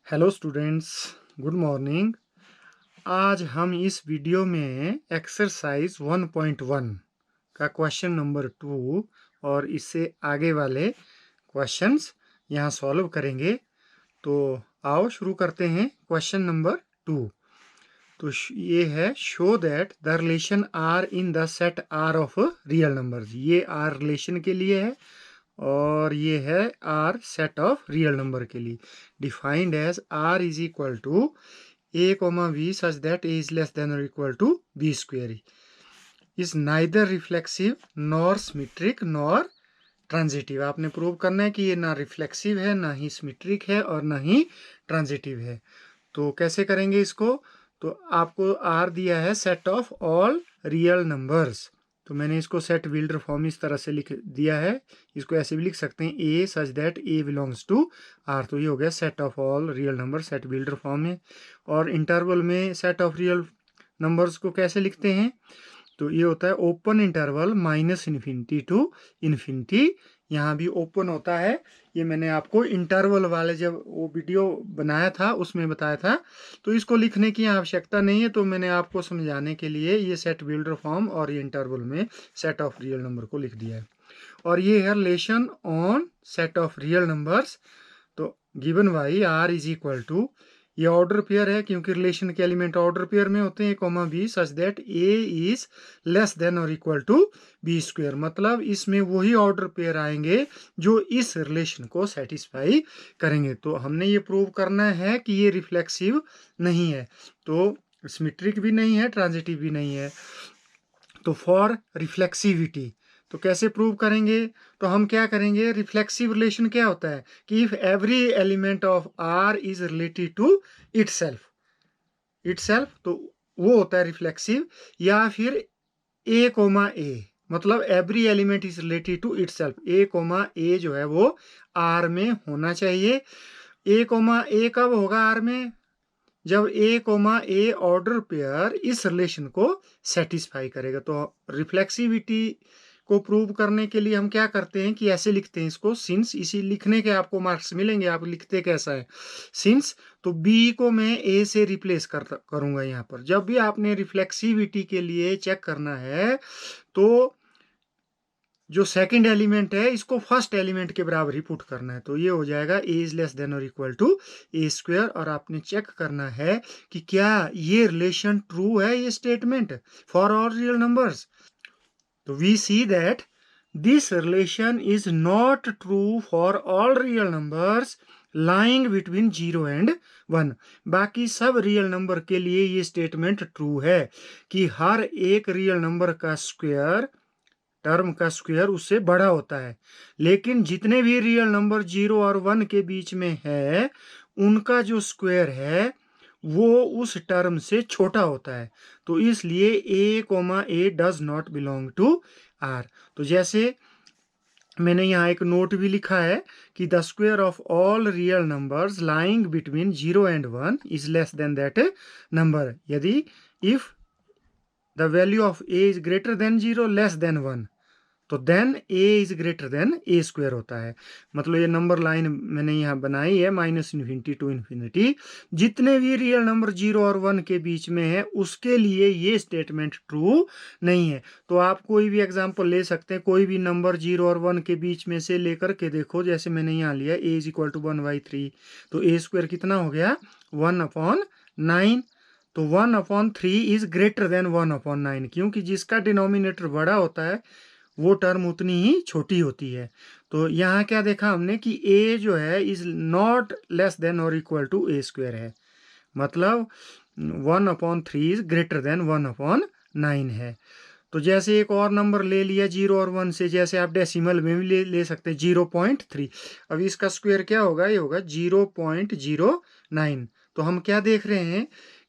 Hello students, good morning. आज हम इस वीडियो में एक्सरसाइज 1.1 का क्वेश्चन नंबर 2 और इससे आगे वाले क्वेश्चंस यहाँ सॉल्व करेंगे। तो आओ शुरू करते हैं। क्वेश्चन नंबर 2 तो ये है, show that the relation R in the set R of real numbers. ये आर रिलेशन के लिए है और ये है R set of real number के लिए। Defined as R is equal to a comma b such that a is less than or equal to b square is neither reflexive nor symmetric nor transitive. आपने prove करना है कि ये ना reflexive है, ना ही सिमेट्रिक है और ना ही ट्रांजिटिव है। तो कैसे करेंगे इसको? तो आपको आर दिया है set of all real numbers, तो मैंने इसको सेट बिल्डर फॉर्म इस तरह से लिख दिया है। इसको ऐसे भी लिख सकते हैं, A such that A belongs to R. तो ये हो गया set of all real number, set builder form में। और इंटरवल में सेट ऑफ रियल नंबर्स को कैसे लिखते हैं? तो ये होता है open interval minus infinity to infinity. यहाँ भी ओपन होता है। ये मैंने आपको इंटरवल वाले जब वो वीडियो बनाया था उसमें बताया था, तो इसको लिखने की आवश्यकता नहीं है। तो मैंने आपको समझाने के लिए ये सेट बिल्डर फॉर्म और ये इंटरवल में सेट ऑफ रियल नंबर को लिख दिया है। और ये है relation on set of real numbers. तो given Y R is equal to, ये ऑर्डर पेयर है क्योंकि रिलेशन के एलिमेंट ऑर्डर पेयर में होते हैं, comma B such that A is less than और इक्वल टू बी स्क्वायर। मतलब इसमें वही ऑर्डर पेयर आएंगे जो इस रिलेशन को सेटिस्फाई करेंगे। तो हमने ये प्रूव करना है कि ये रिफ्लेक्सिव नहीं है, तो सिमेट्रिक भी नहीं है, ट्रांजिटिव भी नहीं है। तो फॉर रिफ्लेक्सिविटी तो कैसे प्रूव करेंगे? तो हम क्या करेंगे, रिफ्लेक्सिव रिलेशन क्या होता है कि if every element of R is related to itself, तो वो होता है रिफ्लेक्सिव। या फिर ए कोमा ए, मतलब every element is related to itself. A comma A जो है वो आर में होना चाहिए। ए कोमा ए कब होगा आर में? जब ए कोमा ए ऑर्डर पेयर इस रिलेशन को सेटिस्फाई करेगा। तो रिफ्लेक्सिविटी को प्रूव करने के लिए हम क्या करते हैं कि ऐसे लिखते हैं इसको, सिंस। इसी लिखने के आपको मार्क्स मिलेंगे, आप लिखते कैसा है सिंस। तो बी को मैं ए से रिप्लेस करूंगा यहाँ पर। जब भी आपने रिफ्लेक्सिविटी के लिए चेक करना है तो जो सेकंड एलिमेंट है इसको फर्स्ट एलिमेंट के बराबर ही पुट करना है। तो ये हो जाएगा ए इज लेस देन और इक्वल टू ए स्क्वायर। और आपने चेक करना है कि क्या ये रिलेशन ट्रू है, ये statement for all real numbers. तो we see that this relation is not true for all real numbers lying between 0 and 1। बाकी सब रियल नंबर के लिए ये स्टेटमेंट ट्रू है कि हर एक रियल नंबर का स्क्वायर, टर्म का स्क्वायर उससे बड़ा होता है। लेकिन जितने भी रियल नंबर 0 और 1 के बीच में है उनका जो स्क्वायर है वो उस टर्म से छोटा होता है। तो इसलिए A comma A does not belong to R. तो जैसे मैंने यहाँ एक नोट भी लिखा है कि the square of all real numbers lying between 0 and 1 is less than that number. यदि if the value of A is greater than 0 less than 1, तो then A is greater than A square होता है। मतलब ये number line मैंने यहाँ बनाई है माइनस इन्फिनिटी टू इन्फिनिटी। जितने भी रियल नंबर 0 और 1 के बीच में है उसके लिए ये स्टेटमेंट ट्रू नहीं है। तो आप कोई भी एग्जांपल ले सकते हैं, कोई भी नंबर 0 और 1 के बीच में से लेकर के देखो। जैसे मैंने यहाँ लिया ए इज इक्वल टू 1/3, तो ए स्क्वायर कितना हो गया 1/9। तो 1/3 इज ग्रेटर देन 1/9, क्योंकि जिसका डिनोमिनेटर बड़ा होता है वो टर्म उतनी ही छोटी होती है। तो यहाँ क्या देखा हमने कि a जो है इज नॉट लेस देन और इक्वल टू ए स्क्वायर है। मतलब 1/3 इज ग्रेटर देन 1/9 है। तो जैसे एक और नंबर ले लिया 0 और 1 से, जैसे आप डेसिमल में भी ले सकते हैं 0.3। अब इसका स्क्वायर क्या होगा? ये होगा 0.09। तो हम क्या देख रहे हैं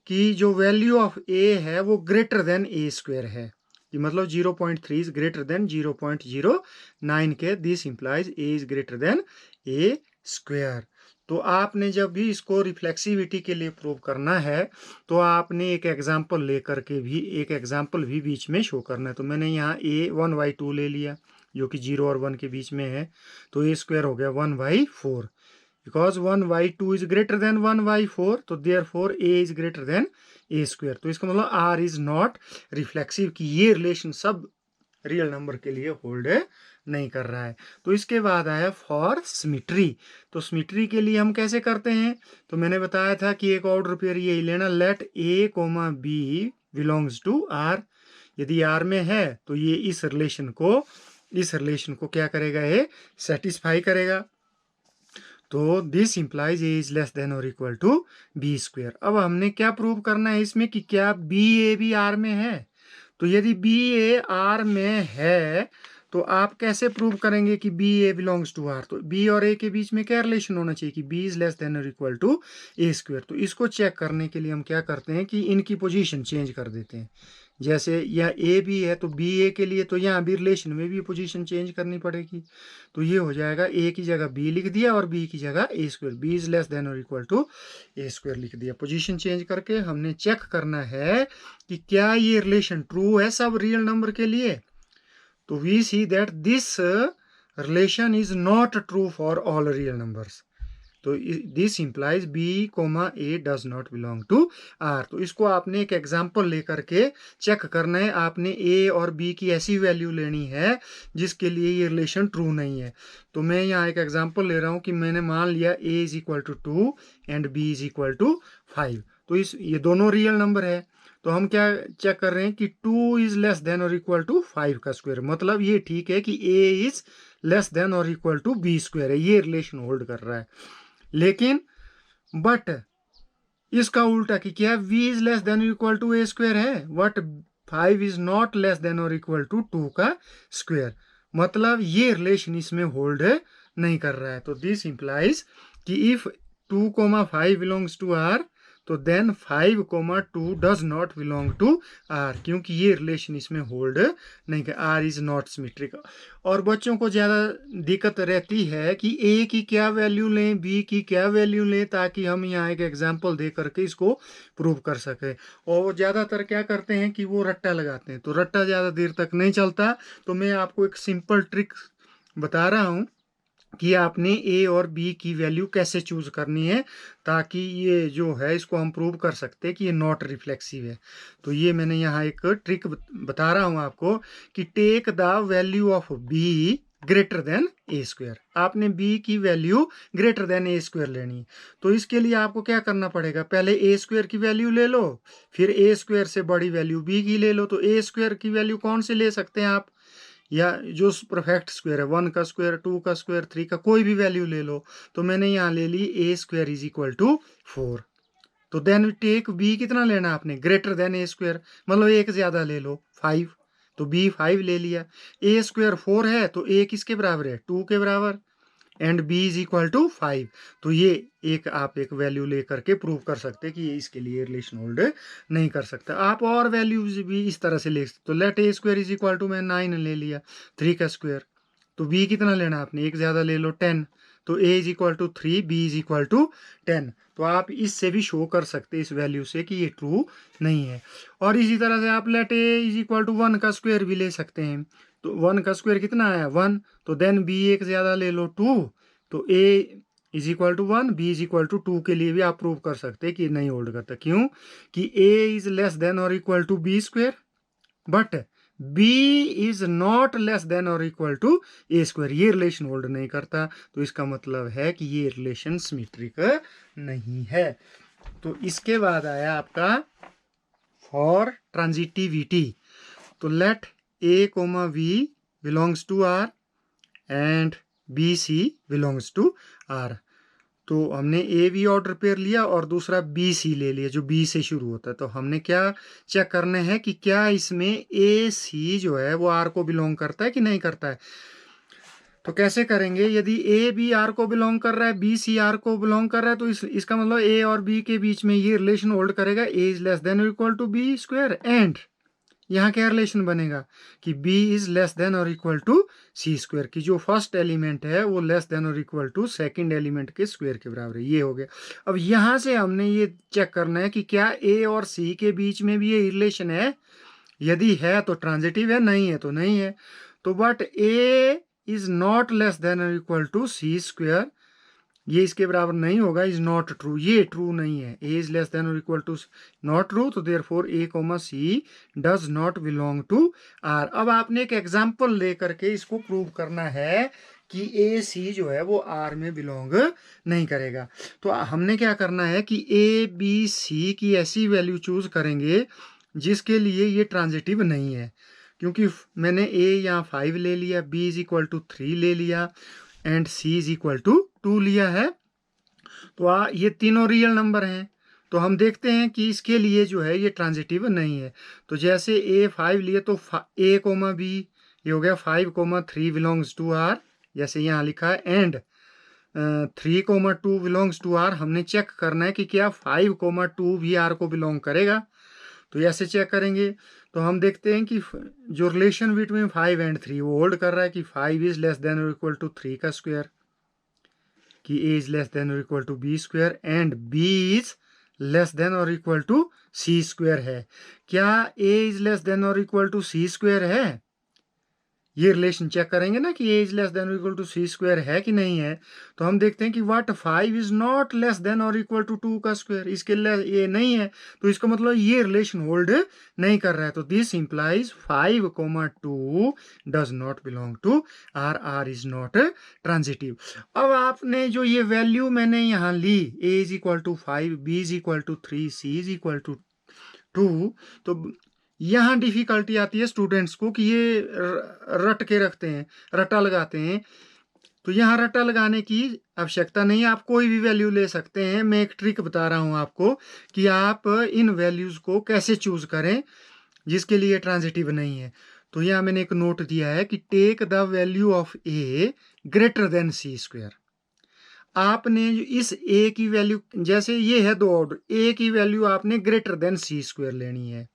कि जो वैल्यू ऑफ a है वो ग्रेटर देन ए स्क्वायर है। मतलब 0.3 इज ग्रेटर देन 0.09 के, this implies A is greater than A square. तो आपने जब भी इसको रिफ्लेक्सिविटी के लिए प्रूव करना है तो आपने एक एग्जांपल लेकर के भी एक एग्जांपल भी बीच में शो करना है। तो मैंने यहाँ ए 1/2 ले लिया जो कि 0 और 1 के बीच में है, तो ए स्क्वायर हो गया 1/4। बिकॉज 1/2 इज ग्रेटर देन 1/4, तो therefore A is greater than A square. तो इसका मतलब आर इज नॉट रिफ्लेक्सिव, कि ये रिलेशन सब रियल नंबर के लिए होल्ड नहीं कर रहा है। तो इसके बाद आया फॉर सिमेट्री। तो सिमेट्री के लिए हम कैसे करते हैं, तो मैंने बताया था कि एक ऑर्डर पेयर यही लेना, let A comma B belongs to R. यदि आर में है तो ये इस रिलेशन को क्या करेगा, ये सेटिस्फाई करेगा। तो this implies A is less than और इक्वल टू बी स्क्वायर। अब हमने क्या प्रूव करना है इसमें कि क्या बी ए भी आर में है। तो यदि बी ए आर में है तो आप कैसे प्रूव करेंगे कि B A belongs to R. तो बी और ए के बीच में क्या रिलेशन होना चाहिए कि बी इज लेस देन और इक्वल टू ए स्क्वायर। तो इसको चेक करने के लिए हम क्या करते हैं कि इनकी पोजीशन चेंज कर देते हैं। जैसे यह ए भी है तो बी ए के लिए तो यहाँ भी रिलेशन में भी पोजीशन चेंज करनी पड़ेगी। तो ये हो जाएगा, ए की जगह बी लिख दिया और बी की जगह A square, B is less than और इक्वल टू ए स्क्वायर लिख दिया। पोजीशन चेंज करके हमने चेक करना है कि क्या ये रिलेशन ट्रू है सब रियल नंबर के लिए। तो we see that this relation is not true for all real numbers. तो this implies B comma A does not belong to R. तो इसको आपने एक एग्जाम्पल लेकर के चेक करना है। आपने ए और बी की ऐसी वैल्यू लेनी है जिसके लिए ये रिलेशन ट्रू नहीं है। तो मैं यहाँ एक एग्जाम्पल ले रहा हूँ कि मैंने मान लिया A is equal to 2 and B is equal to 5। तो ये दोनों रियल नंबर है। तो हम क्या चेक कर रहे हैं कि 2 इज लेस देन और इक्वल टू 5 का स्क्वायर। मतलब ये ठीक है कि ए इज लेस देन और इक्वल टू बी स्क्वायर है, ये रिलेशन होल्ड कर रहा है। लेकिन बट इसका उल्टा कि क्या v is less than equal to A square है, but 5 is not less than और इक्वल टू 2 का स्क्वायर। मतलब ये रिलेशन इसमें होल्ड नहीं कर रहा है। तो दिस इंप्लाइज कि इफ 2,5 बिलोंग्स टू आर तो then 5,2 does not belong to R, क्योंकि ये रिलेशन इसमें होल्ड नहीं कर, आर इज नॉट सिमेट्रिक। और बच्चों को ज़्यादा दिक्कत रहती है कि ए की क्या वैल्यू लें, बी की क्या वैल्यू लें, ताकि हम यहाँ एक एग्जांपल दे करके इसको प्रूव कर सके। और वो ज़्यादातर क्या करते हैं कि वो रट्टा लगाते हैं, तो रट्टा ज़्यादा देर तक नहीं चलता। तो मैं आपको एक सिंपल ट्रिक बता रहा हूँ कि आपने ए और बी की वैल्यू कैसे चूज करनी है, ताकि ये जो है इसको हम प्रूव कर सकते हैं कि ये नॉट रिफ्लेक्सिव है। तो ये मैंने यहाँ एक ट्रिक बता रहा हूँ आपको कि take the value of B greater than A square. आपने बी की value greater than A square लेनी है। तो इसके लिए आपको क्या करना पड़ेगा, पहले ए स्क्वायर की वैल्यू ले लो, फिर ए स्क्वायर से बड़ी वैल्यू बी की ले लो। तो ए स्क्वायर की वैल्यू कौन से ले सकते हैं आप, या जो परफेक्ट स्क्वायर है, 1 का स्क्वायर, 2 का स्क्वायर, 3 का, कोई भी वैल्यू ले लो। तो मैंने यहाँ ले ली ए स्क्वायर इज इक्वल टू 4। तो देन टेक बी कितना लेना आपने, ग्रेटर देन ए स्क्वायर, मतलब एक ज्यादा ले लो 5। तो बी 5 ले लिया। ए स्क्वायर 4 है तो ए किसके बराबर है, 2 के बराबर, and B is equal to 5। तो ये आप एक वैल्यू लेकर के प्रूव कर सकते हैं कि ये इसके लिए रिलेशन होल्ड नहीं कर सकता। आप और वैल्यूज भी इस तरह से ले सकते। तो let A square is equal to, मैं 9 ले लिया, 3 का स्क्वायर। तो बी कितना लेना आपने, एक ज़्यादा ले लो 10। तो A is equal to 3, B is equal to 10। तो आप इससे भी शो कर सकते हैं इस वैल्यू से कि ये ट्रू नहीं है। और इसी तरह से आप let A is equal to 1 का स्क्वायर भी ले सकते हैं। तो 1 का स्क्वायर कितना आया, 1। तो देन बी एक ज़्यादा ले लो 2। तो A is equal to 1, B is equal to 2 के लिए भी आप प्रूव कर सकते हैं कि नहीं होल्ड करता। क्यों कि ए इज लेस देन और equal to B square, but B is not less than और इक्वल टू ए स्क्वायर, ये रिलेशन होल्ड नहीं करता। तो इसका मतलब है कि ये रिलेशन सिमेट्रिक नहीं है। तो इसके बाद आया आपका फॉर ट्रांजिटिविटी। तो let A comma B belongs to R and B C belongs to R. तो हमने ए बी ऑर्डर पेयर लिया और दूसरा बी सी ले लिया जो बी से शुरू होता है। तो हमने क्या चेक करना है कि क्या इसमें ए सी जो है वो आर को बिलोंग करता है कि नहीं करता है। तो कैसे करेंगे, यदि ए बी आर को बिलोंग कर रहा है, बी सी आर को बिलोंग कर रहा है, तो इसका मतलब ए और बी के बीच में ये रिलेशन होल्ड करेगा, ए इज लेस देन और equal to B square. And यहाँ क्या रिलेशन बनेगा कि b इज लेस देन और इक्वल टू सी स्क्वायर, की जो फर्स्ट एलिमेंट है वो लेस देन और इक्वल टू सेकंड एलिमेंट के स्क्वायर के बराबर है। ये हो गया। अब यहाँ से हमने ये चेक करना है कि क्या a और c के बीच में भी ये रिलेशन है। यदि है तो ट्रांजिटिव है, नहीं है तो नहीं है। तो but a is not less than और इक्वल टू सी स्क्वायर, ये इसके बराबर नहीं होगा, इज नॉट ट्रू, ये ट्रू नहीं है, ए इज लेस देन और इक्वल टू नॉट ट्रू, तो therefore A comma C does not belong to R. अब आपने एक एग्जांपल लेकर के इसको प्रूव करना है कि ए सी जो है वो आर में बिलोंग नहीं करेगा। तो हमने क्या करना है कि ए बी सी की ऐसी वैल्यू चूज करेंगे जिसके लिए ये ट्रांजिटिव नहीं है, क्योंकि मैंने ए यहाँ 5 ले लिया, बी इज इक्वल टू 3 ले लिया and C is equal to 2 लिया है। तो ये तीनों रियल नंबर हैं, तो हम देखते हैं कि इसके लिए जो है ये ट्रांजिटिव नहीं है। तो जैसे ए 5 लिए तो ए कोमा बी, ये हो गया 5 कोमा 3 बिलोंग्स टू आर, जैसे यहाँ लिखा है, and 3 comma 2 belongs to R. हमने चेक करना है कि क्या 5 कोमा 2 भी आर को बिलोंग करेगा, तो ऐसे चेक करेंगे। तो हम देखते हैं कि जो रिलेशन बिटवीन 5 एंड 3 वो होल्ड कर रहा है कि 5 इज लेस देन और इक्वल टू 3 का स्क्वायर, कि a इज लेस देन और equal to B square and b is less than और इक्वल टू सी स्क्वायर है। क्या a इज लेस देन और इक्वल टू सी स्क्वायर है? ये रिलेशन चेक करेंगे ना कि a इज लेस देन और इक्वल टू सी स्क्वायर है कि नहीं है। तो हम देखते हैं कि what 5 is not less than और इक्वल टू 2 का स्क्वायर, इसके ये नहीं है, तो इसका मतलब ये रिलेशन होल्ड नहीं कर रहा है। तो this implies 5 comma 2 does not belong to R, R is not transitive. अब आपने जो ये वैल्यू मैंने यहाँ ली, a is equal to 5, b is equal to 3, c is equal to 2, तो यहाँ डिफिकल्टी आती है स्टूडेंट्स को कि ये रट के रखते हैं, रटा लगाते हैं। तो यहाँ रटा लगाने की आवश्यकता नहीं है, आप कोई भी वैल्यू ले सकते हैं। मैं एक ट्रिक बता रहा हूँ आपको कि आप इन वैल्यूज को कैसे चूज करें जिसके लिए ट्रांजिटिव नहीं है। तो यहाँ मैंने एक नोट दिया है कि take the value of A greater than C square. आपने इस ए की वैल्यू, जैसे ये है 2 ऑर्डर, ए की वैल्यू आपने ग्रेटर देन सी स्क्वायर लेनी है,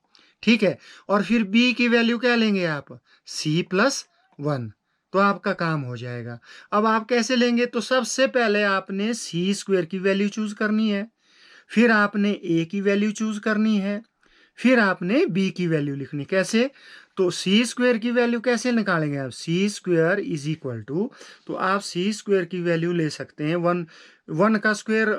ठीक है, और फिर b की वैल्यू क्या लेंगे आप, c प्लस 1, तो आपका काम हो जाएगा। अब आप कैसे लेंगे, तो सबसे पहले आपने सी स्क्वायर की वैल्यू चूज करनी है, फिर आपने a की वैल्यू चूज करनी है, फिर आपने b की वैल्यू लिखनी। कैसे, तो सी स्क्वायर की वैल्यू कैसे निकालेंगे आप, सी स्क्वायर इज इक्वल टू, तो आप सी स्क्वायर की वैल्यू ले सकते हैं 1 का स्क्वायर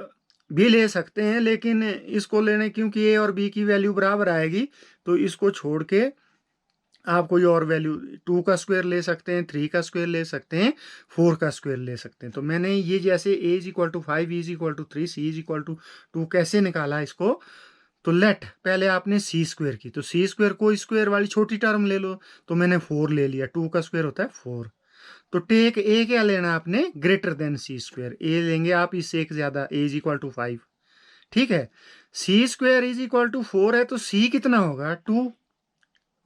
भी ले सकते हैं, लेकिन इसको लेने क्योंकि ए और बी की वैल्यू बराबर आएगी, तो इसको छोड़ के आप कोई और वैल्यू 2 का स्क्वायर ले सकते हैं, 3 का स्क्वायर ले सकते हैं, 4 का स्क्वायर ले सकते हैं। तो मैंने ये जैसे a is equal to 5, b is equal to 3, c is equal to 2 कैसे निकाला इसको, तो लेट पहले आपने सी स्क्वायर की, तो सी स्क्वायर को स्क्वायर वाली छोटी टर्म ले लो, तो मैंने 4 ले लिया, 2 का स्क्वायर होता है 4। तो टेक ए क्या लेना आपने, ग्रेटर देन सी स्क्वायर, ए लेंगे आप इससे एक ज्यादा, ए इज इक्वल टू 5, ठीक है। C square is equal to 4 है, तो सी कितना होगा 2,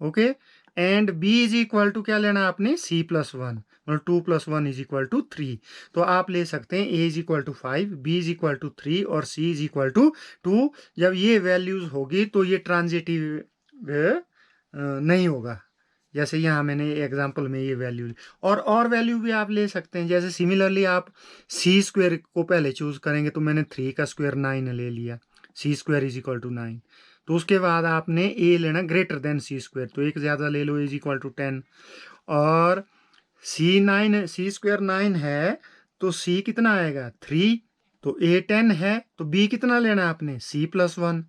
okay, and b is equal to क्या लेना आपने, c प्लस 1, मतलब 2 प्लस 1 इज इक्वल टू 3। तो आप ले सकते हैं a is equal to 5, b is equal to 3 और c इज इक्वल टू 2। जब ये वैल्यूज होगी तो ये ट्रांजिटिव नहीं होगा, जैसे यहाँ मैंने एग्जांपल में ये वैल्यू, और वैल्यू भी आप ले सकते हैं। जैसे सिमिलरली आप सी स्क्वायर को पहले चूज करेंगे, तो मैंने 3 का स्क्वायर 9 ले लिया, सी स्क्वायर इज इक्वल टू 9। तो उसके बाद आपने ए लेना ग्रेटर देन सी स्क्वायर, तो एक ज़्यादा ले लो, इज इक्वल टू 10, और सी स्क्वायर 9 है, तो सी कितना आएगा 3, तो ए 10 है, तो बी कितना लेना आपने, सी प्लस 1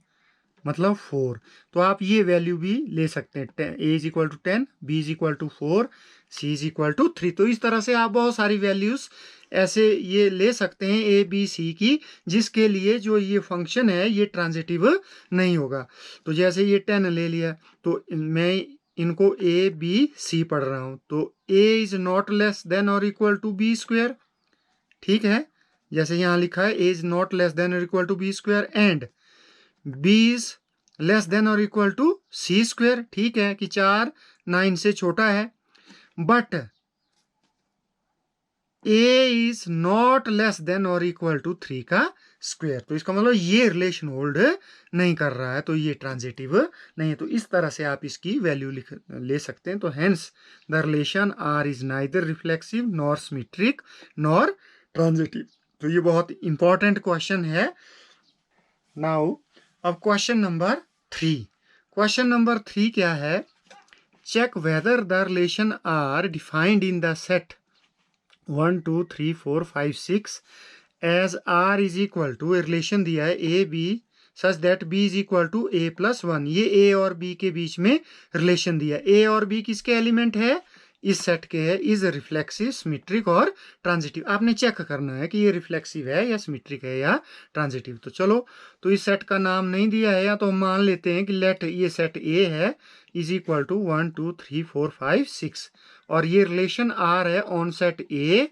मतलब 4। तो आप ये वैल्यू भी ले सकते हैं, ए is equal to 10, B is equal to 4, C is equal to 3। तो इस तरह से आप बहुत सारी वैल्यूज ऐसे ये ले सकते हैं ए बी सी की, जिसके लिए जो ये फंक्शन है ये ट्रांजिटिव नहीं होगा। तो जैसे ये 10 ले लिया, तो मैं इनको ए बी सी पढ़ रहा हूँ, तो A is not less than और इक्वल टू बी स्क्वायर, ठीक है, जैसे यहाँ लिखा है ए इज नॉट लेस देन और equal to B square and b is less than और इक्वल टू सी स्क्वायर, ठीक है कि 4 9 से छोटा है, but a is not less than और इक्वल टू 3 का स्क्वायर। तो इसका मतलब ये रिलेशन होल्ड नहीं कर रहा है, तो ये ट्रांजिटिव नहीं है। तो इस तरह से आप इसकी वैल्यू ले सकते हैं। तो hence the relation R is neither reflexive nor symmetric nor transitive. तो ये बहुत इंपॉर्टेंट क्वेश्चन है। नाउ अब क्वेश्चन नंबर 3, क्वेश्चन नंबर 3 क्या है, check whether the relation R defined in the set 1 2 3 4 5 6 as R is equal to, relation दिया है A B such that B is equal to A plus one. ये A और B के बीच में relation दिया। ए और बी किसके एलिमेंट है? इस सेट के है। इज रिफ्लेक्सिव, सिमेट्रिक और ट्रांजिटिव। आपने चेक करना है कि ये रिफ्लेक्सिव है या सिमेट्रिक है या ट्रांजिटिव। तो चलो, तो इस सेट का नाम नहीं दिया है, या तो हम मान लेते हैं कि लेट ये सेट ए है इज इक्वल टू 1 2 3 4 5 6, और ये रिलेशन आर है on set A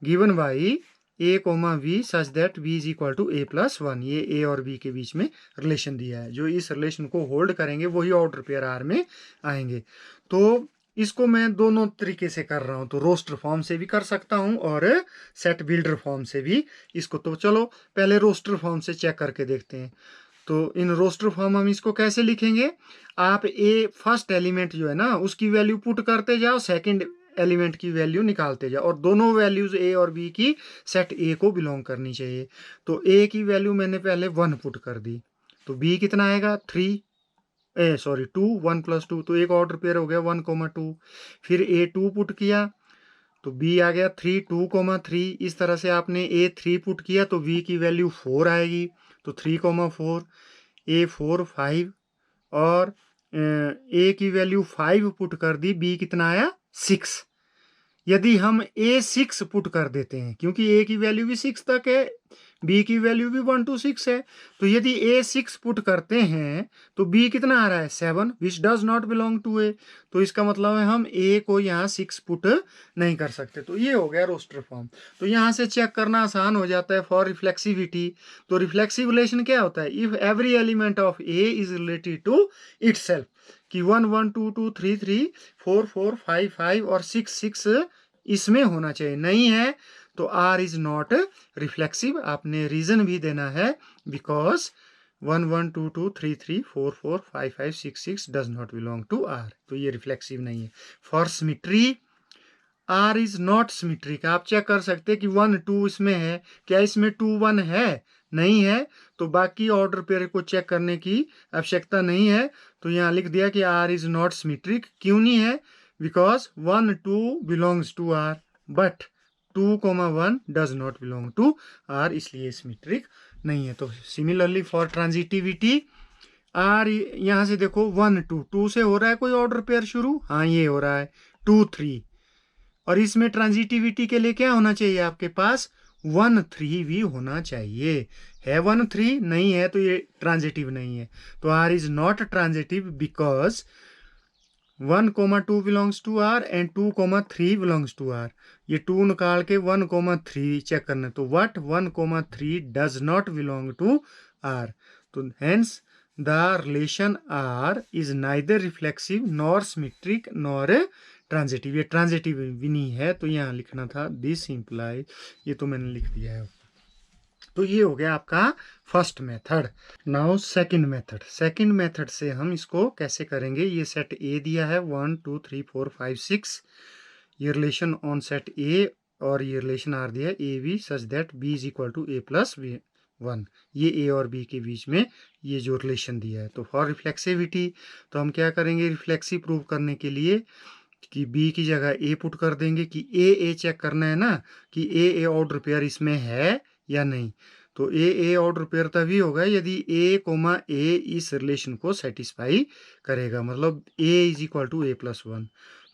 given by A comma B such that B is equal to A plus one. ये ए और बी के बीच में रिलेशन दिया है। जो इस रिलेशन को होल्ड करेंगे वही ऑर्डर पेयर आर में आएंगे। तो इसको मैं दोनों तरीके से कर रहा हूँ, तो रोस्टर फॉर्म से भी कर सकता हूँ और सेट बिल्डर फॉर्म से भी इसको। तो चलो पहले रोस्टर फॉर्म से चेक करके देखते हैं। तो इन रोस्टर फॉर्म हम इसको कैसे लिखेंगे? आप ए फर्स्ट एलिमेंट जो है ना उसकी वैल्यू पुट करते जाओ, सेकंड एलिमेंट की वैल्यू निकालते जाओ, और दोनों वैल्यूज ए और बी की सेट ए को बिलोंग करनी चाहिए। तो ए की वैल्यू मैंने पहले 1 पुट कर दी, तो बी कितना आएगा 3, सॉरी 2, 1 + 2, तो एक ऑर्डर पेयर हो गया 1, 2। फिर ए 2 पुट किया तो बी आ गया 3, 2, 3। इस तरह से आपने ए 3 पुट किया तो बी की वैल्यू 4 आएगी, तो 3, 4। ए 4, 5, और ए की वैल्यू 5 पुट कर दी, बी कितना आया 6। यदि हम ए 6 पुट कर देते हैं, क्योंकि ए की वैल्यू भी 6 तक है, बी की वैल्यू भी 1 to 6 है, तो यदि ए 6 पुट करते हैं तो बी कितना आ रहा है 7, which does not belong to A. तो इसका मतलब है हम ए को यहाँ 6 पुट नहीं कर सकते। तो ये हो गया रोस्टर फॉर्म। तो यहाँ से चेक करना आसान हो जाता है फॉर रिफ्लेक्सिविटी। तो रिफ्लेक्सिव रिलेशन क्या होता है? If every element of A is related to itself, कि 1 1 2 2 3 3 4 4 5 5 और 6 6 इसमें होना चाहिए। नहीं है तो आर इज नॉट रिफ्लेक्सिव। आपने रीजन भी देना है, because 1 1 2 2 3 3 4 4 5 5 6 6 does not belong to R. तो ये रिफ्लेक्सिव नहीं है। For symmetry R is not symmetric. आप चेक कर सकते हैं कि 1 2 इसमें है, क्या इसमें 2 1 है? नहीं है, तो बाकी ऑर्डर पेयर को चेक करने की आवश्यकता नहीं है। तो यहाँ लिख दिया कि आर इज नॉट सिमेट्रिक। क्यों नहीं है? Because 1 2 belongs to R, but 2, 1 does not belong to R, इसलिए सिमेट्रिक नहीं है। तो सिमिलरली फॉर ट्रांजिटिविटी आर, यहाँ से देखो 1 2 2 से हो रहा है कोई ऑर्डर पेयर शुरू, हाँ ये हो रहा है 2 3, और इसमें ट्रांजिटिविटी के लिए क्या होना चाहिए आपके पास? 1 3 भी होना चाहिए। है 1 3? नहीं है, तो ये ट्रांजिटिव नहीं है। तो R is not transitive because 1, 2 belongs to R and 2, 3 belongs to R. ये 2 निकाल के 1, 3 चेक करना है। तो what 1, 3 does not belong to R. तो hence the relation R is neither reflexive nor symmetric nor transitive. ये ट्रांजिटिव भी नहीं है, तो यहाँ लिखना था दिस इम्प्लाई, ये तो मैंने लिख दिया है। तो ये हो गया आपका first method. Now second method. Second method से हम इसको कैसे करेंगे? ये सेट ए दिया है 1 2 3 4 5 6, ये रिलेशन ऑन सेट ए, और ये रिलेशन आर दिया है A B such that B is equal to A plus 1। ये ए और बी के बीच में ये जो रिलेशन दिया है। तो फॉर रिफ्लेक्सिविटी तो हम क्या करेंगे? रिफ्लेक्सिव प्रूव करने के लिए कि बी की जगह ए पुट कर देंगे, कि ए चेक करना है ना कि ए ऑर्डर पेयर इसमें है या नहीं। तो ए ऑर्डर पेयर तभी होगा यदि ए इस रिलेशन को सेटिस्फाई करेगा, मतलब ए is equal to A plus 1।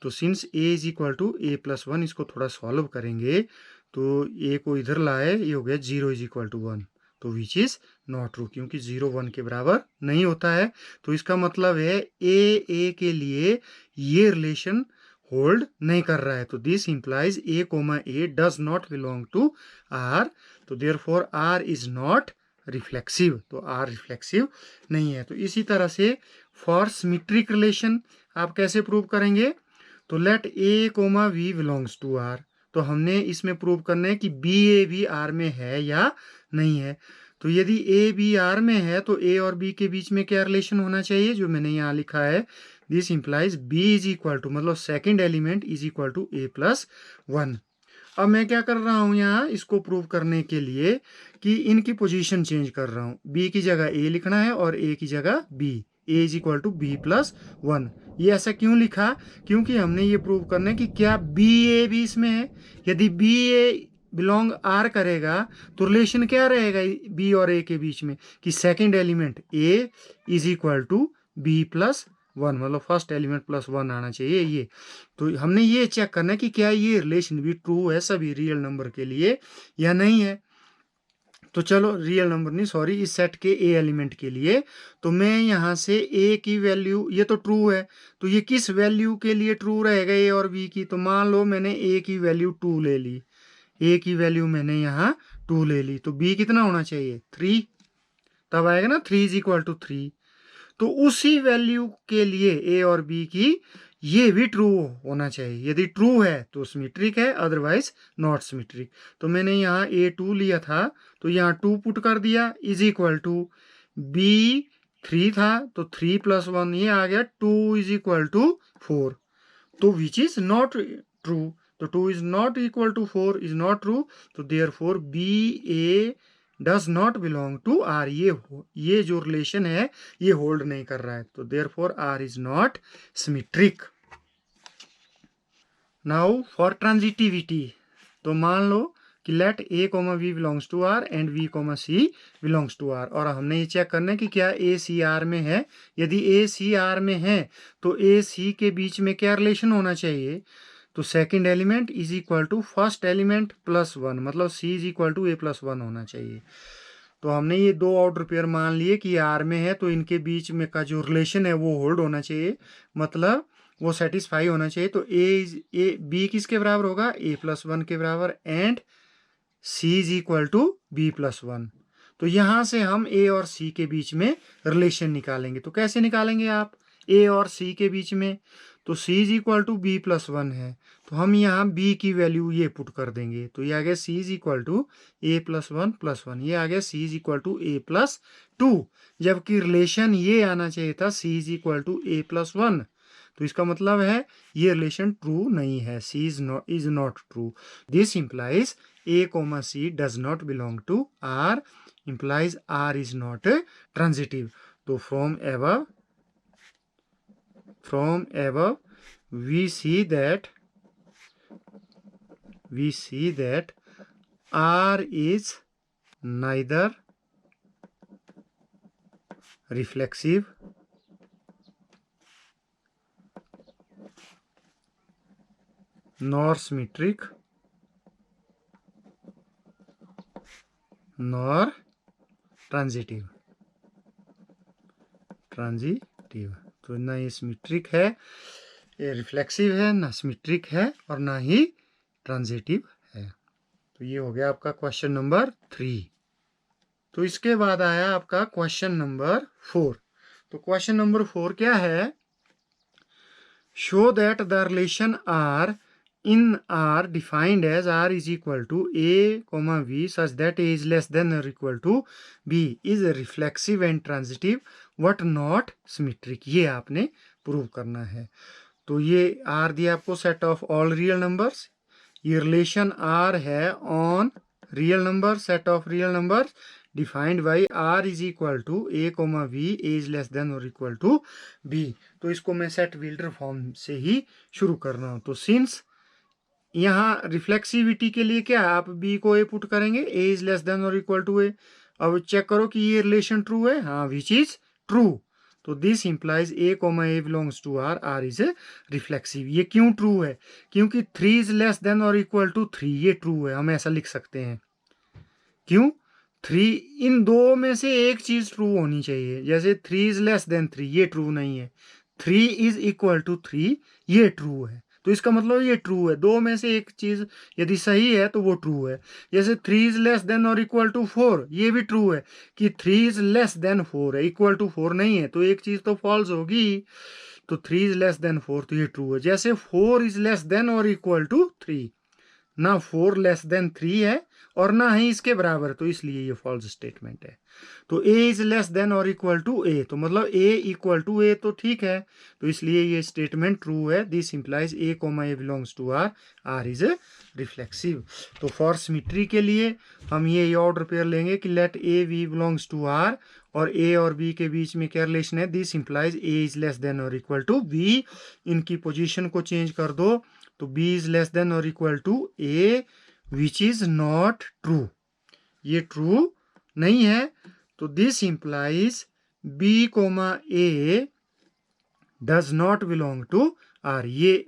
तो since A is equal to A plus 1, इसको थोड़ा सॉल्व करेंगे तो ए को इधर लाए, ये हो गया 0 इज इक्वल टू 1, तो विच इज नॉट ट्रू, क्योंकि 0 1 के बराबर नहीं होता है। तो इसका मतलब है ए के लिए ये रिलेशन होल्ड नहीं कर रहा है। तो this implies A does not belong to R, तो therefore R is not reflexive. तो आर रिफ्लेक्सिव नहीं है। तो इसी तरह से फॉर सिमेट्रिक रिलेशन आप कैसे प्रूव करेंगे? तो let A B belongs to R. तो हमने इसमें प्रूव करना है कि बी ए भी आर में है या नहीं है। तो यदि ए बी आर में है तो ए और बी के बीच में क्या रिलेशन होना चाहिए? जो मैंने यहाँ लिखा है, this implies B is equal to, मतलब second element is equal to A plus 1। अब मैं क्या कर रहा हूँ यहाँ इसको प्रूव करने के लिए कि इनकी पोजीशन चेंज कर रहा हूँ। बी की जगह ए लिखना है और ए की जगह B. A is equal to B plus 1। ये ऐसा क्यों लिखा? क्योंकि हमने ये प्रूव करना है कि क्या बी ए भी इसमें है। यदि बी ए बिलोंग आर करेगा तो रिलेशन क्या रहेगा बी और ए के बीच में कि second element A is equal to B plus one, मतलब फर्स्ट एलिमेंट प्लस वन आना चाहिए ये। तो हमने ये चेक करना है कि क्या ये रिलेशन भी ट्रू है सभी रियल नंबर के लिए या नहीं है। तो चलो रियल नंबर नहीं सॉरी इस सेट के ए एलिमेंट के लिए तो मैं यहाँ से ए की वैल्यू, ये तो ट्रू है तो ये किस वैल्यू के लिए ट्रू रहेगा ए और बी की, तो मान लो मैंने ए की वैल्यू 2 ले ली, ए की वैल्यू मैंने यहाँ 2 ले ली तो बी कितना होना चाहिए 3, तब आएगा ना 3 इज इक्वल टू 3। तो उसी वैल्यू के लिए ए और बी की ये भी ट्रू होना चाहिए, यदि ट्रू है तो सिमेट्रिक है अदरवाइज नॉट सिमेट्रिक। तो मैंने यहाँ A2 लिया था तो यहाँ 2 पुट कर दिया इज इक्वल टू बी 3 था तो 3 प्लस 1 ये आ गया 2 इज इक्वल टू 4, तो विच इज नॉट ट्रू, तो 2 is not equal to 4 is not true, तो therefore B A does not belong to R, ये जो रिलेशन है ये होल्ड नहीं कर रहा है, तो therefore R is not symmetric. Now for transitivity, तो मान लो कि let A comma B belongs to R and B comma C belongs to R, और हमने ये चेक करना है कि क्या ए सी आर में है। यदि ए सी आर में है तो ए सी के बीच में क्या रिलेशन होना चाहिए, तो second element is equal to first element plus one, मतलब C is equal to A plus one होना चाहिए। तो हमने ये दो ऑड पेयर मान लिए कि आर में है तो इनके बीच में का जो रिलेशन है वो होल्ड होना चाहिए, मतलब वो सेटिस्फाई होना चाहिए। तो ए बी किसके बराबर होगा ए प्लस वन के बराबर and C is equal to B plus one. तो यहाँ से हम ए और सी के बीच में रिलेशन निकालेंगे, तो कैसे निकालेंगे आप ए और सी के बीच में, तो c is equal to B plus one है तो हम यहाँ b की वैल्यू ये पुट कर देंगे, तो ये आ गया c is equal to A plus one, ये आ गया c is equal to A plus two, जबकि रिलेशन ये आना चाहिए था c is equal to A plus one. तो इसका मतलब है ये रिलेशन ट्रू नहीं है, c is not true. This implies a comma c does not belong to r, implies r is not transitive. तो from above we see that R is neither reflexive nor symmetric nor transitive। तो ना ये symmetric है, ये reflexive है, ना symmetric है और ना ही ट्रांजिटिव है। तो ये हो गया आपका क्वेश्चन नंबर 3। तो इसके बाद आया आपका क्वेश्चन नंबर 4। तो क्वेश्चन नंबर 4 क्या है, show that the relation R in R defined as R is equal to A, V such that A is less than or equal to B is reflexive and transitive but not symmetric। ये आपने prove करना है। तो ये R दिया आपको set of all real numbers, ये relation R है on real number, set of real numbers defined by R is equal to A, V, A is less than और इक्वल टू B। तो इसको मैं सेट विल्टर फॉर्म से ही शुरू कर रहा हूँ। तो सिंस यहाँ रिफ्लेक्सिविटी के लिए क्या आप b को a पुट करेंगे, a इज लेस देन और इक्वल टू a। अब चेक करो कि ये रिलेशन ट्रू है, हाँ विच इज ट्रू। तो this implies a, a belongs to r, r is reflexive. ये क्यों ट्रू है, क्योंकि 3 इज लेस देन और इक्वल टू 3, ये ट्रू है, हम ऐसा लिख सकते हैं। क्यों 3, इन दो में से एक चीज ट्रू होनी चाहिए, जैसे 3 इज लेस देन 3 ये ट्रू नहीं है, 3 इज इक्वल टू 3 ये ट्रू है। तो इसका मतलब ये ट्रू है, दो में से एक चीज यदि सही है तो वो ट्रू है। जैसे 3 इज लेस देन और इक्वल टू 4 ये भी ट्रू है कि 3 इज लेस देन 4 है, इक्वल टू 4 नहीं है, तो एक चीज तो फॉल्स होगी। तो 3 इज लेस देन 4 तो ये ट्रू है। जैसे 4 इज लेस देन और इक्वल टू 3, ना 4 लेस देन 3 है और ना ही इसके बराबर, तो इसलिए ये फॉल्स स्टेटमेंट है। तो a इज लेस देन और इक्वल टू a, तो मतलब a इक्वल टू a तो ठीक है, तो इसलिए ये स्टेटमेंट ट्रू है। This implies a, a belongs to r, r is reflexive. तो फॉर सिमेट्री के लिए हम ये ऑर्डर पेयर लेंगे कि let a v belongs to r और a और b के बीच में क्या रिलेशन है, this implies a is less than और इक्वल टू b। इनकी पोजीशन को चेंज कर दो तो b इज लेस देन और equal to a which is not true, ये ट्रू नहीं है। तो this implies B comma A does not belong to R. ये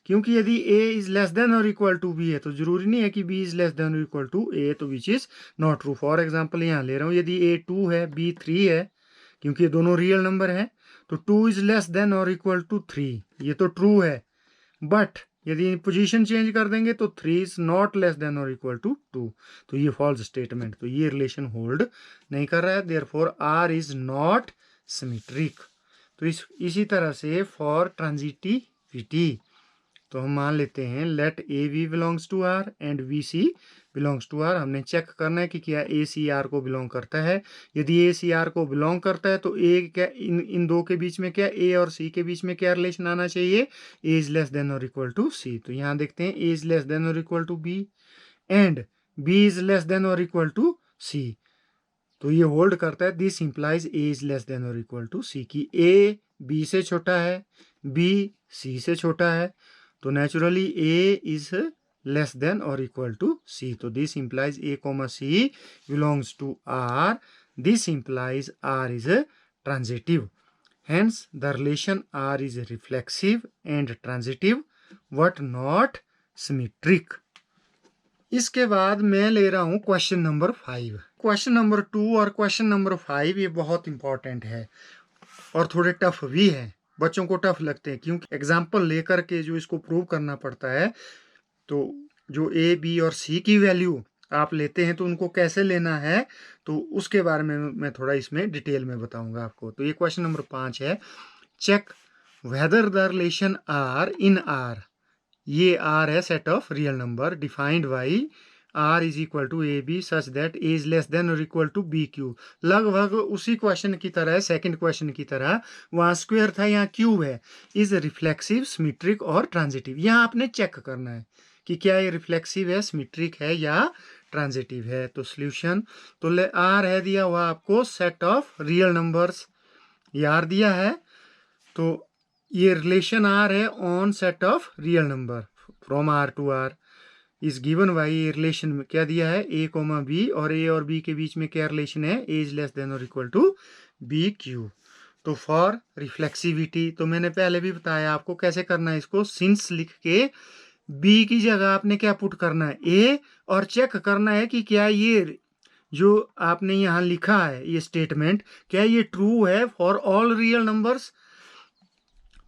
क्योंकि यदि a इज लेस देन और इक्वल टू b है तो जरूरी नहीं है कि b इज लेस देन और इक्वल टू a, तो विच is not true. For example यहाँ ले रहा हूँ, यदि a 2 है b 3 है, क्योंकि ये दोनों रियल नंबर है, तो 2 इज लेस देन और इक्वल टू 3, ये तो ट्रू है। बट यदि पोजीशन चेंज कर देंगे तो 3 इज नॉट लेस देन और इक्वल टू 2, तो ये फॉल्स स्टेटमेंट, तो ये रिलेशन होल्ड नहीं कर रहा है। Therefore r is not symmetric. तो इसी तरह से फॉर ट्रांजिटिविटी तो हम मान लेते हैं let A B belongs to R and B C belongs to R. हमने चेक करना है कि क्या ए सी आर को बिलोंग करता है। यदि ए सी आर को बिलोंग करता है तो ए क्या इन दो के बीच में, क्या ए और सी के बीच में क्या रिलेशन आना चाहिए, ए इज लेस देन और इक्वल टू सी। तो यहाँ देखते हैं ए इज लेस देन और equal to B and B is less than और इक्वल टू सी। तो ये होल्ड करता है, this implies A is less than और इक्वल टू सी, की ए बी से छोटा है, बी सी से छोटा है, तो naturally A is less than और इक्वल टू सी। तो this implies A comma C belongs to R, this implies R is transitive, hence the relation R is reflexive and transitive but not symmetric. इसके बाद मैं ले रहा हूं question number 5। Question number 2 और question number 5 ये बहुत इंपॉर्टेंट है और थोड़े टफ भी है, बच्चों को टफ लगते हैं क्योंकि एग्जाम्पल लेकर के जो इसको प्रूव करना पड़ता है। तो जो ए बी और सी की वैल्यू आप लेते हैं तो उनको कैसे लेना है, तो उसके बारे में मैं थोड़ा इसमें डिटेल में बताऊंगा आपको। तो ये क्वेश्चन नंबर 5 है, check whether the relation R in R, ये आर है set of real number defined by R is equal to A B such that A is less than और इक्वल टू बी क्यूब। लगभग उसी question की तरह है, second question की तरह, वहाँ स्क्वायर था यहाँ क्यूब है। इज रिफ्लेक्सिव सिमेट्रिक और ट्रांजिटिव, यहाँ आपने चेक करना है कि क्या ये रिफ्लेक्सिव है, सिमेट्रिक है या ट्रांजिटिव है। तो सोल्यूशन तो ले आर है दिया हुआ आपको सेट ऑफ रियल नंबर्स, ये आर दिया है, तो ये रिलेशन आर है on set of real number from R to R is given by, ये रिलेशन में क्या दिया है ए कोमा बी, और ए और बी के बीच में क्या रिलेशन है, ए इज लेस देन और इक्वल टू बी क्यू। तो फॉर रिफ्लेक्सिविटी तो मैंने पहले भी बताया आपको कैसे करना है इसको, सिंस लिख के बी की जगह आपने क्या पुट करना है ए, और चेक करना है कि क्या ये जो आपने यहाँ लिखा है ये स्टेटमेंट क्या ये ट्रू है फॉर ऑल रियल नंबर्स।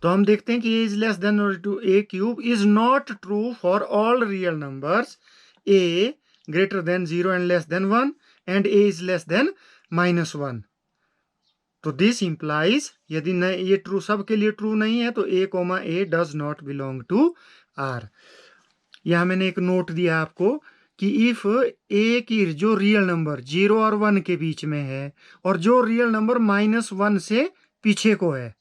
तो हम देखते हैं कि ए इज लेस देन और to A cube is not true for all real numbers, A greater than 0 and less than 1 and A is less than -1। तो दिस इंप्लाइज यदि ये ट्रू सब के लिए ट्रू नहीं है तो A comma A does not belong to R. यहाँ मैंने एक नोट दिया आपको कि इफ ए की जो रियल नंबर 0 और 1 के बीच में है और जो रियल नंबर -1 से पीछे को है,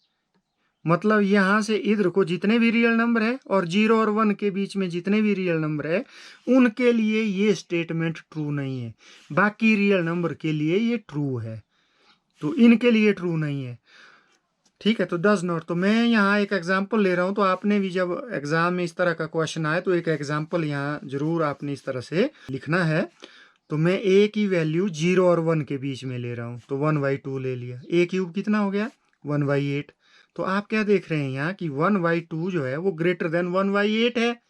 मतलब यहाँ से इधर को जितने भी रियल नंबर है और 0 और 1 के बीच में जितने भी रियल नंबर है उनके लिए ये स्टेटमेंट ट्रू नहीं है, बाकी रियल नंबर के लिए ये ट्रू है, तो इनके लिए ट्रू नहीं है। ठीक है, तो डज नॉट, तो मैं यहाँ एक एग्जांपल ले रहा हूँ, तो आपने भी जब एग्जाम में इस तरह का क्वेश्चन आए तो एक एग्जांपल यहाँ जरूर आपने इस तरह से लिखना है। तो मैं ए की वैल्यू 0 और 1 के बीच में ले रहा हूँ, तो 1/2 ले लिया, ए क्यूब कितना हो गया 1/8। तो आप क्या देख रहे हैं यहाँ कि 1/2 जो है वो ग्रेटर देन 1/8 है,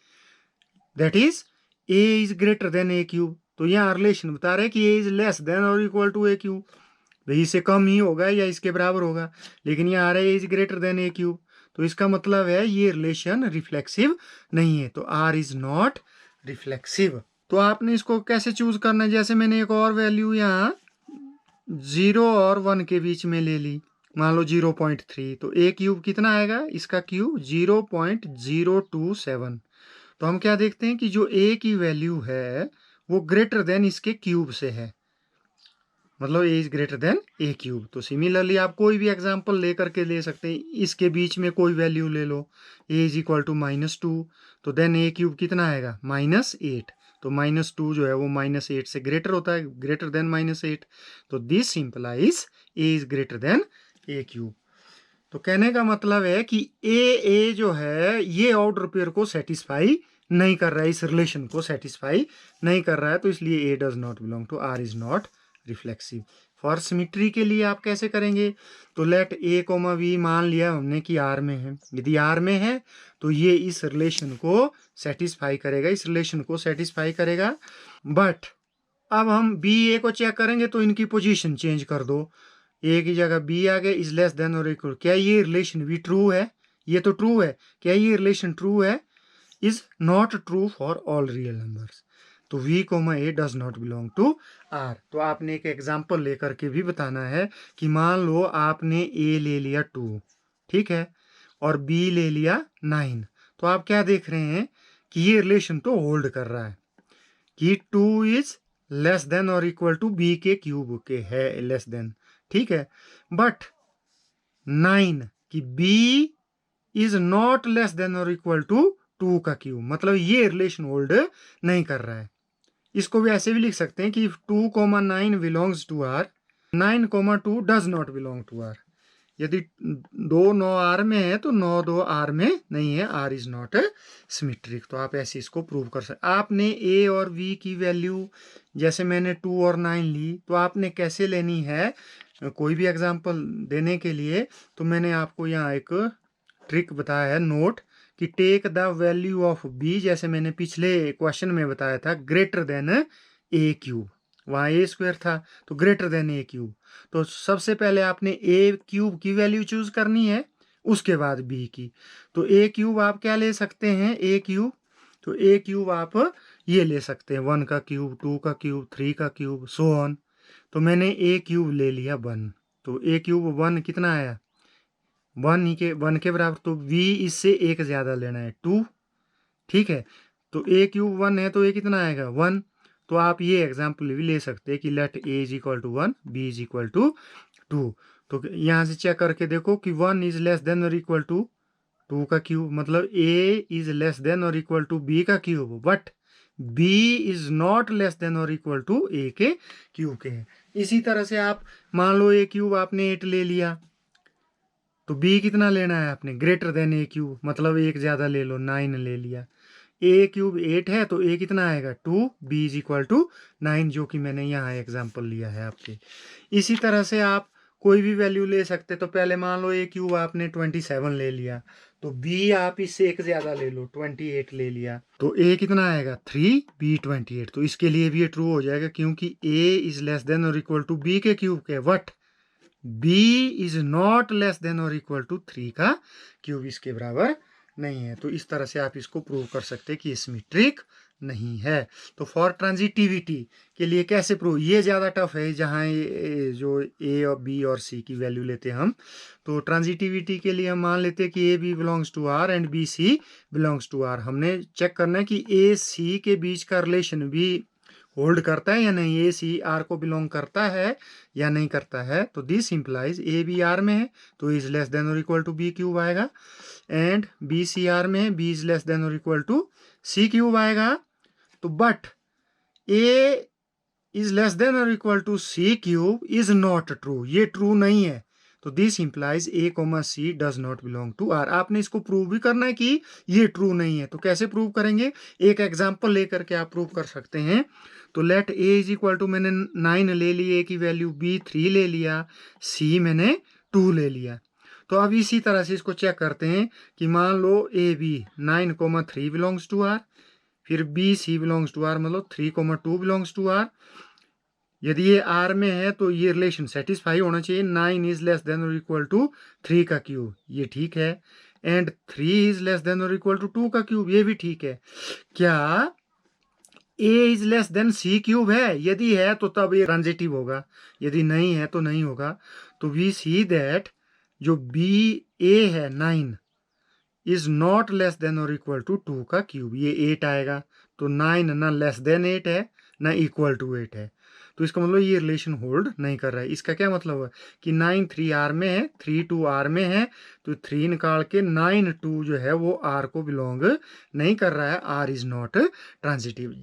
that is a is greater than a cube. तो यहाँ रिलेशन बता रहे हैं कि ए इज लेस देन और इक्वल टू ए क्यूब, भाई इससे कम ही होगा या इसके बराबर होगा, लेकिन यहाँ आ रहा है ए is greater than a cube, तो इसका मतलब है ये रिलेशन रिफ्लेक्सिव नहीं है, तो आर इज नॉट रिफ्लेक्सिव। तो आपने इसको कैसे चूज करना है, जैसे मैंने एक और वैल्यू यहाँ 0 और 1 के बीच में ले ली, मान लो 0.3, तो ए क्यूब कितना आएगा, इसका क्यूब 0.027। तो हम क्या देखते हैं कि जो ए की वैल्यू है वो ग्रेटर देन इसके क्यूब से है, मतलब ए is greater than a cube. तो सिमिलरली आप कोई भी एग्जांपल लेकर के ले सकते हैं, इसके बीच में कोई वैल्यू ले लो, ए इज इक्वल टू -2, तो देन ए क्यूब कितना आएगा -8, तो -2 जो है वो -8 से ग्रेटर होता है, ग्रेटर देन -8, तो this implies A is greater than a cube. तो कहने का मतलब है कि ए जो है ये ऑर्डर पेयर को सेटिस्फाई नहीं कर रहा है, इस रिलेशन को सेटिस्फाई नहीं कर रहा है, तो इसलिए a does not belong to R, is not reflexive. For symmetry के लिए आप कैसे करेंगे, तो लेट ए कोमा बी मान लिया हमने कि आर में है, यदि आर में है तो ये इस रिलेशन को सेटिस्फाई करेगा, इस रिलेशन को सेटिस्फाई करेगा। बट अब हम बी ए को चेक करेंगे तो इनकी पोजीशन चेंज कर दो, ए की जगह बी आ गए, इज लेस देन और इक्वल, क्या ये रिलेशन भी ट्रू है, ये तो ट्रू है, क्या ये रिलेशन ट्रू है, is not true for all real numbers, तो v comma A does not belong to R. तो आपने एक एग्जाम्पल लेकर के भी बताना है कि मान लो आपने a ले लिया 2, ठीक है, और b ले लिया 9, तो आप क्या देख रहे हैं कि ये रिलेशन तो होल्ड कर रहा है कि 2 इज लेस देन और इक्वल टू b के क्यूब के है, लेस देन, ठीक है, बट 9 कि b is not less than और इक्वल टू 2 का क्यूब, मतलब ये रिलेशन होल्ड नहीं कर रहा है। इसको भी ऐसे भी लिख सकते हैं कि 2,9 belongs to R, 9,2 does not belong to R. यदि 2 9 आर में है तो 9 2 आर में नहीं है, आर इज नॉट सिमेट्रिक। तो आप ऐसे इसको प्रूव कर सकते। आपने ए और वी की वैल्यू, जैसे मैंने 2 और 9 ली, तो आपने कैसे लेनी है, कोई भी एग्जांपल देने के लिए, तो मैंने आपको यहाँ एक ट्रिक बताया है, नोट, कि take the value of B, जैसे मैंने पिछले क्वेश्चन में बताया था, ग्रेटर देन ए क्यूब, वहाँ ए स्क्वायर था तो ग्रेटर देन ए क्यूब, तो सबसे पहले आपने ए क्यूब की वैल्यू चूज करनी है, उसके बाद बी की। तो ए क्यूब आप क्या ले सकते हैं, ए क्यूब, तो ए क्यूब आप ये ले सकते हैं 1 का क्यूब, 2 का क्यूब, 3 का क्यूब, सो ऑन। तो मैंने ए क्यूब ले लिया 1, तो ए क्यूब 1 कितना आया, 1 के बराबर, तो v इससे एक ज़्यादा लेना है 2, ठीक है, तो a क्यूब 1 है तो a कितना आएगा 1। तो आप ये एग्जाम्पल भी ले सकते हैं कि let a is equal to 1, b is equal to 2। तो यहाँ से चेक करके देखो कि 1 इज लेस देन और इक्वल टू 2 का क्यूब, मतलब a इज लेस देन और इक्वल टू b का cube, but b is not less than और इक्वल टू a के क्यूब के है। इसी तरह से आप मान लो a क्यूब आपने 8 ले लिया, तो b कितना लेना है आपने, ग्रेटर देन ए क्यूब, मतलब एक ज़्यादा ले लो, 9 ले लिया, ए क्यूब 8 है तो ए कितना आएगा 2, b इज इक्वल टू 9, जो कि मैंने यहाँ एग्जांपल लिया है आपके। इसी तरह से आप कोई भी वैल्यू ले सकते, तो पहले मान लो ए क्यूब आपने 27 ले लिया, तो b आप इससे एक ज़्यादा ले लो, 28 ले लिया, तो a कितना आएगा 3, b 28, तो इसके लिए भी ये ट्रू हो जाएगा क्योंकि a इज लेस देन और इक्वल टू b के क्यूब के, but b is not less than और इक्वल टू 3 का क्यूब, इसके बराबर नहीं है। तो इस तरह से आप इसको प्रूव कर सकते हैं कि सिमेट्रिक नहीं है। तो फॉर ट्रांजिटिविटी के लिए कैसे प्रूव, ये ज़्यादा टफ है, जहाँ जो ए और बी और सी की वैल्यू लेते हैं हम। तो ट्रांजिटिविटी के लिए हम मान लेते हैं कि A B belongs to R and B C belongs to R. हमने चेक करना है कि ए सी के बीच का रिलेशन भी होल्ड करता है या नहीं, ए सी आर को बिलोंग करता है या नहीं करता है। तो this implies a b R में है तो इज लेस देन और इक्वल टू बी क्यूब आएगा, एंड बी सी आर में है, बी इज लेस देन और इक्वल टू सी क्यूब आएगा। तो but a is less than और equal to c cube is not true, ये true नहीं है। तो this implies a comma c does not belong to R. आपने इसको प्रूव भी करना है कि ये ट्रू नहीं है। तो कैसे प्रूव करेंगे, एक एग्जांपल लेकर के आप प्रूव कर सकते हैं। तो let A is equal to, मैंने 9 ले ली, ए की वैल्यू, बी 3 ले लिया, सी मैंने 2 ले लिया। तो अब इसी तरह से इसको चेक करते हैं कि मान लो a b 9,3 belongs to R, फिर b C belongs to R, मतलब 3,2 बिलोंग्स टू आर। यदि ये आर में है तो ये रिलेशन सेटिस्फाई होना चाहिए, 9 इज लेस देन और इक्वल टू 3 का क्यूब, ये ठीक है, एंड 3 इज लेस देन और इक्वल टू 2 का क्यूब, ये भी ठीक है। क्या a is less than C cube है, यदि है तो तब ये ट्रांजिटिव होगा, यदि नहीं है तो नहीं होगा। तो वी सी दैट जो बी ए है 9 इज नॉट लेस देन और इक्वल टू 2 का क्यूब, ये 8 आएगा। तो 9 ना लेस देन 8 है ना इक्वल टू 8 है, तो इसका मतलब ये रिलेशन होल्ड नहीं कर रहा है। इसका क्या मतलब है कि 9 3 आर में है, 3 2 आर में है, तो 3 निकाल के 9 2 जो है वो आर को बिलोंग नहीं कर रहा है, आर इज नॉट ट्रांजिटिव।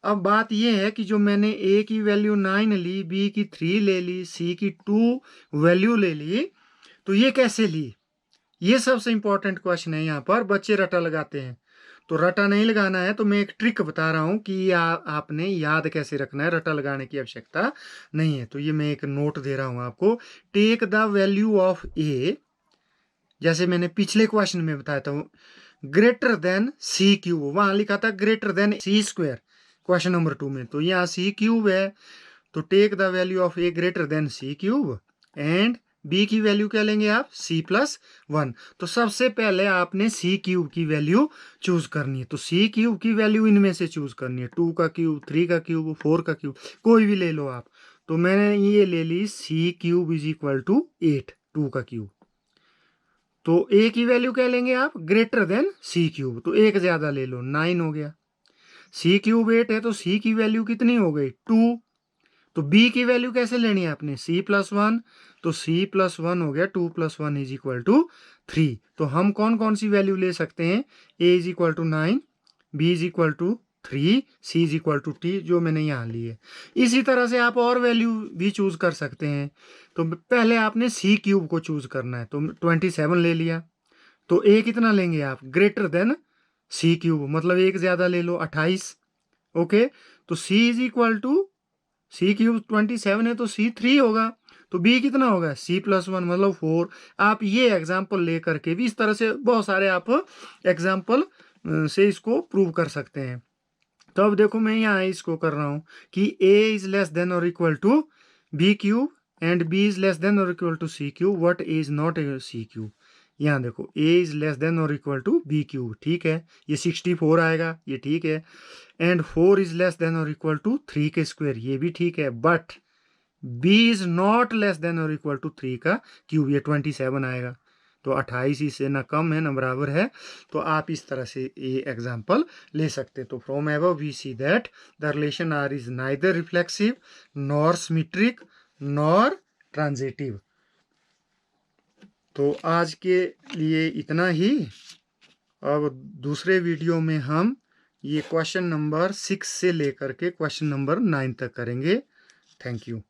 अब बात ये है कि जो मैंने ए की वैल्यू 9 ली, बी की 3 ले ली, सी की 2 वैल्यू ले ली, तो ये कैसे ली, ये सबसे इंपॉर्टेंट क्वेश्चन है। यहाँ पर बच्चे रटा लगाते हैं। तो रटा नहीं लगाना है, तो मैं एक ट्रिक बता रहा हूँ कि आपने याद कैसे रखना है, रटा लगाने की आवश्यकता नहीं है। तो ये मैं एक नोट दे रहा हूँ आपको। टेक द वैल्यू ऑफ ए, जैसे मैंने पिछले क्वेश्चन में बताया था, ग्रेटर देन सी क्यूब, वहां लिखा था greater than C square question number 2 में, तो यहाँ सी क्यूब है, तो take the value of A greater than C cube and B की वैल्यू क्या लेंगे आप, सी प्लस 1। तो सबसे पहले आपने सी क्यूब की वैल्यू चूज करनी है, तो सी क्यूब की वैल्यू इनमें से चूज करनी है, 2 का क्यूब, 3 का क्यूब, 4 का क्यूब, कोई भी ले लो आप। तो मैंने ये ले ली सी क्यूब इज इक्वल टू 8, 2 का क्यूब। तो ए की वैल्यू क्या लेंगे आप, ग्रेटर देन सी क्यूब, तो एक ज्यादा ले लो, 9 हो गया। सी क्यूब 8 है, तो सी की वैल्यू कितनी हो गई, 2। तो बी की वैल्यू कैसे लेनी है आपने, सी प्लस 1, तो सी प्लस 1 हो गया, 2 प्लस 1 इज इक्वल टू 3। तो हम कौन कौन सी वैल्यू ले सकते हैं, ए is equal to 9, b is equal to 3, c is equal to t, जो मैंने यहाँ ली है। इसी तरह से आप और वैल्यू भी चूज कर सकते हैं। तो पहले आपने सी क्यूब को चूज करना है, तो 27 ले लिया। तो ए कितना लेंगे आप, ग्रेटर देन सी क्यूब, मतलब एक ज्यादा ले लो, 28। ओके, तो c is equal to, c cube 27 है तो सी 3 होगा। तो बी कितना होगा, सी प्लस 1 मतलब 4। आप ये एग्जाम्पल लेकर के भी इस तरह से बहुत सारे आप एग्जाम्पल से इसको प्रूव कर सकते हैं। तो अब देखो मैं यहाँ इसको कर रहा हूँ कि ए इज लेस देन और equal to B cube and B is less than और equal to c cube, what is not a c cube. यहाँ देखो ए इज लेस देन और इक्वल टू बी क्यूब, ठीक है, ये 64 आएगा, ये ठीक है। एंड 4 इज लेस देन और इक्वल टू 3 के स्क्वायर, ये भी ठीक है। But B is not less than और इक्वल टू 3 का क्यूब, ये 27 आएगा। तो 28 इससे ना कम है ना बराबर है। तो आप इस तरह से ये एग्जाम्पल ले सकते हैं। तो from above we see that the relation R is neither reflexive nor symmetric nor transitive. तो आज के लिए इतना ही। अब दूसरे वीडियो में हम ये क्वेश्चन नंबर 6 से लेकर के क्वेश्चन नंबर 9 तक करेंगे। Thank you.